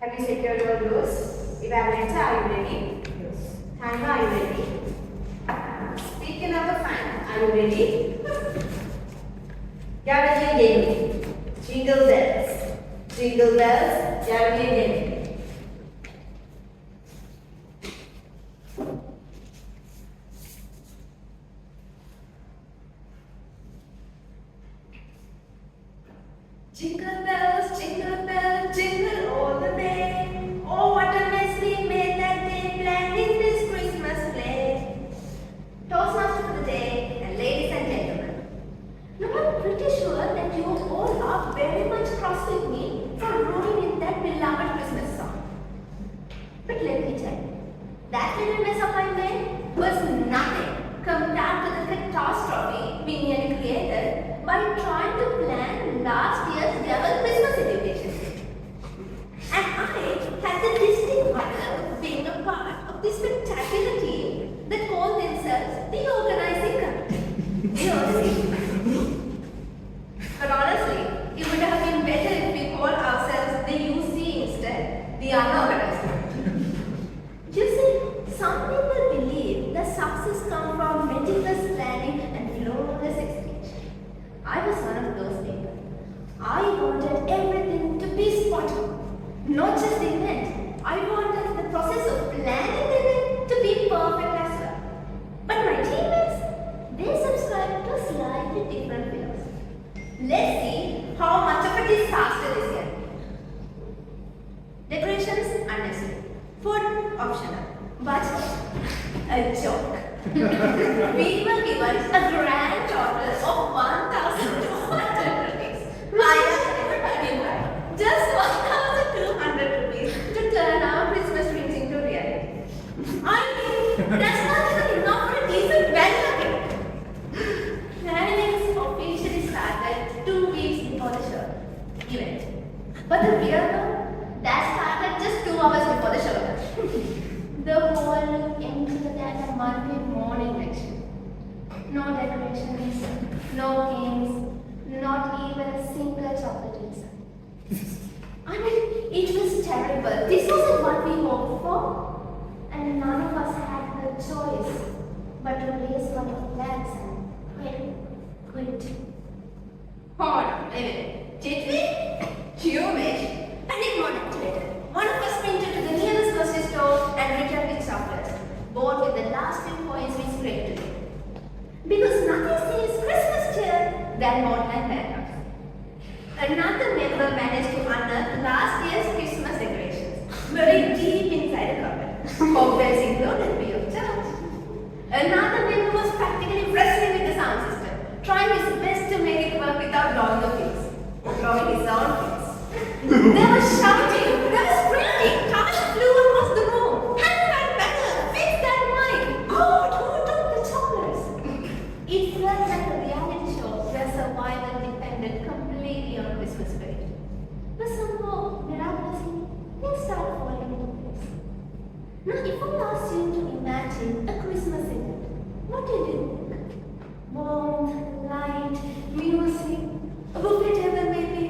Have you secured your doors? Evaluator, are you ready? Yes. Hannah, are you ready? Speaker number 5, are you ready? Gavel and Yenuri. Jingle Bells. Jingle Bells, Gavel and Yenuri. Jingle bells, jingle all the way. Oh, what a mess we made that day, planning this Christmas play. Toastmaster for the day, and ladies and gentlemen. Now, I'm pretty sure that you all are very much cross with me for ruining that beloved Christmas song. But let me tell you, that little mess up I made was nothing compared to the catastrophe we nearly created by trying to plan last year's Gavel Christmas education. And I had the distinct honor of being a part of this spectacular team that called themselves the Organizing Committee. The OC. But honestly, it would have been better if we called ourselves the UC instead, the Unorganized Committee. You see, some people believe that success comes from meticulous planning and flawless execution. I was one of those people. I wanted everything to be spot on, not just the event. I wanted the process of planning the event to be perfect as well. But my teammates, they subscribe to a slightly different philosophy. Let's see how much of a disaster this can be. Decorations unnecessary. Food optional. But a joke. We were given a grand total of 1,200 rupees. I have never heard in life. Just 1,200 rupees to turn our Christmas dreams into reality. I mean, that's not even enough for a decent wedding. Planning officially started 2 weeks before the show event. But the real one, that started just 2 hours before the show. The hall looked empty than a Monday morning lecture. No decorations, no games, not even a single chocolate inside. I mean, it was terrible. This wasn't what we hoped for. And none of us had the choice but to raise our flags and quit. Hold on, wait a minute. Did we? You wish. Panic mode activated. One of us sprinted to the nearest grocery store and returned with chocolates, bought with the last few coins we scraped together. Because nothing says Christmas cheer than modern lanterns. Another member managed to unearth last year's Christmas decorations, buried deep inside a cupboard, cobwebs included free of charge. Another member was practically wrestling with the sound system, trying his best to make it work without blowing the fuse, blowing his own fuse. They were shouting, they were screaming, towels flew across the room. Hand that banner, fix that mic. God, who took the chocolates? It felt like a reality show where survival depended completely on Christmas spirit. But somehow, miraculously, things started falling into place. Now, if I asked you to imagine a Christmas event, what did you think? Warmth, light, music, a buffet table maybe.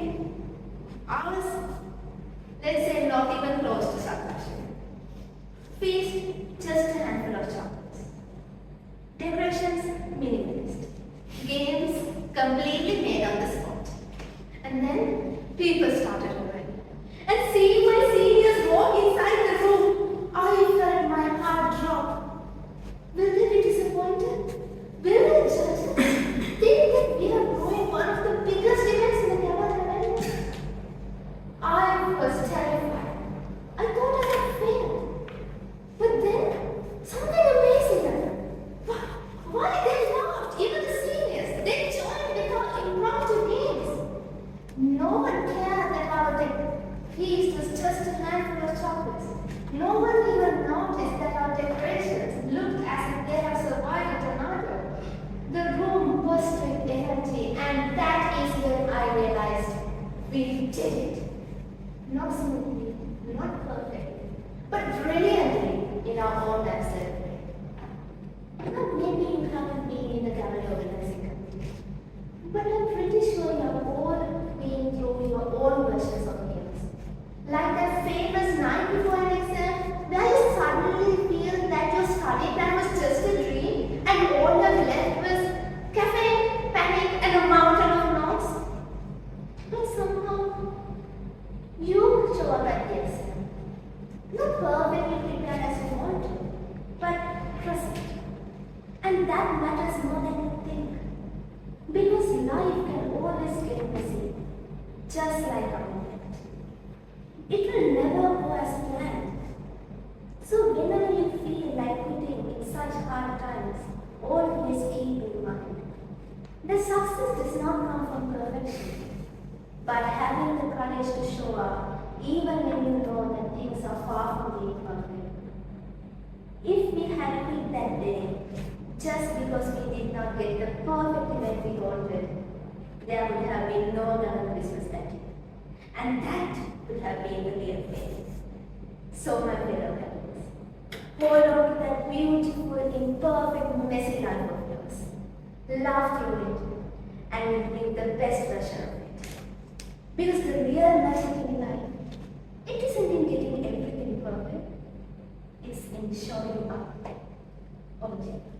Ours, let's say not even close to satisfaction. Feast, just a handful of chocolates. Decorations, minimalist. Games, completely made on the spot. And then, people started arriving. And seeing my seniors walk inside the room, I felt my heart drop. Will they be disappointed? Will they judge us? Think that we are ruining one of the biggest events in the Gavel calendar? I was terrified. I thought I had failed. But then, something amazing happened. Why they laughed, even the seniors. They joined with our impromptu games. No one cared that our feast was just a handful of chocolates. No one even noticed that our decorations looked as if they had survived a tornado. The room burst with energy, and that is when I realized we did it. Not smoothly, not perfectly, but brilliantly in our own absurd way. Now maybe you haven't been in the Gavel Organizing Committee, but I'm pretty sure you have all been through your own versions of chaos. Like that famous to show up at the exam. Not perfectly prepared as you want to, but present. And that matters more than you think. Because life can always get messy, just like a moment. It will never go as planned. So whenever you feel like quitting in such hard times, always keep in mind. The success does not come from perfection, but having the courage to show up even when you know that things are far from being perfect. If we had quit that day, just because we did not get the perfect event we wanted, there would have been no another Christmas that year. And that would have been the real failure. So my fellow Catholics, hold on to that beautiful, imperfect, messy life of yours. Laugh through it and bring the best version of it. Because the real magic in life, it isn't in getting everything perfect, it's in showing up. Object.